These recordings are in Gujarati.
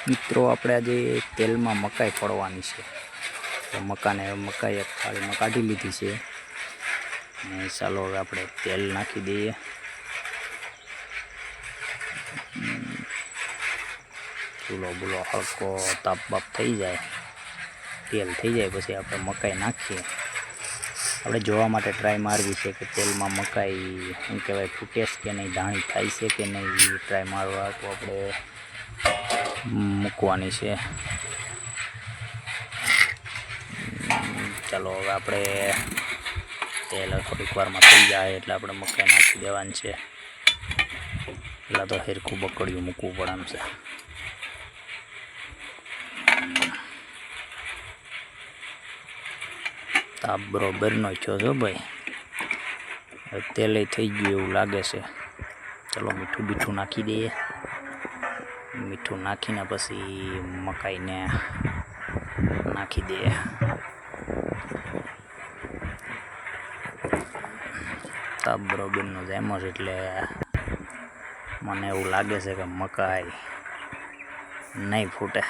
મિત્રો આપણે આજે તેલમાં મકાઈ ફોડવાની છે તો મકાઈ એક થાળીમાં કાઢી લીધી છે અને ચાલો હવે આપણે તેલ નાખી દઈએ। ચૂલો બુલો હલકો તાપ બાપ થઈ જાય, તેલ થઈ જાય પછી આપણે મકાઈ નાખીએ। આપણે જોવા માટે ટ્રાય મારવી છે કે તેલમાં મકાઈ શું કહેવાય ફૂટે કે નહીં, ધાણી થાય છે કે નહીં, ટ્રાય મારવા તો આપણે મૂકવાની છે। ચાલો હવે આપણે તેલ થોડીક વારમાં થઈ જાય એટલે આપણે મકાઈ નાખી દેવાની છે। પહેલાં તો હેરખું બકડિયું મૂકવું પડવાનું છે। તાપ બરોબરનો થયો છો ભાઈ, તેલે થઈ ગયું એવું લાગે છે। ચલો મીઠું બીઠું નાખી દઈએ। મીઠું નાખીને પછી મકાઈને નાખી દઈએ। તાપ બરોબરનો જેમ જ એટલે મને એવું લાગે છે કે મકાઈ નહીં ફૂટે।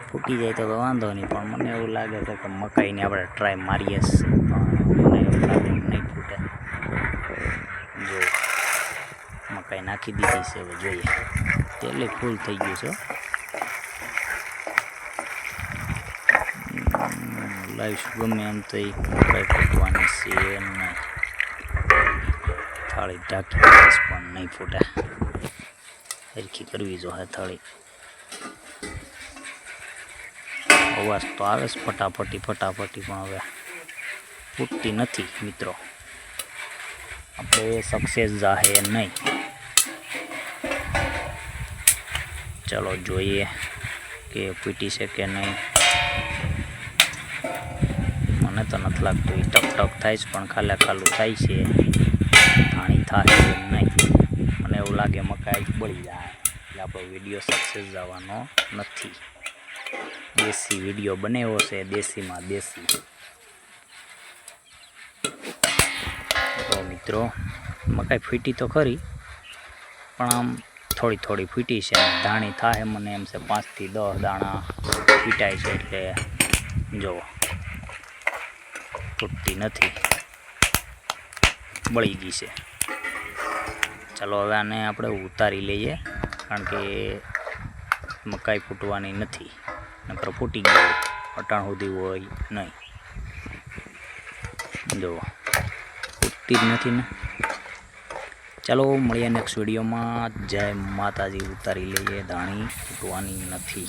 ફૂટી જાય તો વાંધો નહીં, પણ મને એવું લાગે છે કે મકાઈની આપણે ટ્રાય મારીએ મને એવું લાગે નહીં ફૂટે। જો મકાઈ નાખી દીધી છે, હવે જોઈએ। તેલે ફૂલ થઈ ગયું છે, લાવીશ ગમે એમ તો એ મકાઈ ફૂટવાની છે નહીં। થાળી ઢાંકી દઈશ પણ નહીં ફૂટે, હરખી કરવી જોઈએ થાળી। અવાજ તો આવે છે ફટાફટી પણ હવે ફૂટતી નથી મિત્રો, આપણે સક્સેસ જાહે નહીં। ચલો જોઈએ કે ફૂટી છે કે નહીં। મને તો નથી લાગતું, એ ટક ટક થાય છે પણ ખાલું થાય છે, ધાણી થાય નહીં। મને એવું લાગે મકાઈ બળી જાય એટલે આપણો વિડીયો સક્સેસ જવાનો નથી। દેશી વિડીયો બનાવ્યો છે, દેશીમાં દેશી। તો મિત્રો મકાઈ ફૂટી તો ખરી પણ આમ થોડી ફૂટી છે, ધાણી થાય મને એમ છે 5 થી 10 દાણા ફૂટાય છે એટલે જુઓ ફૂટતી નથી, બળી ગઈ છે। ચાલો હવે આને આપણે ઉતારી લઈએ, કારણ કે મકાઈ ફૂટવાની નથી, નકર ફૂટી ગયું અટાણ સુધી હોય નહીં। જુઓ ફૂટતી જ નથી ને। ચાલો મળીએ નેક્સ્ટ વિડીયોમાં। જય માતાજી। ઉતારી લઈએ, ધાણી ફૂટવાની નથી।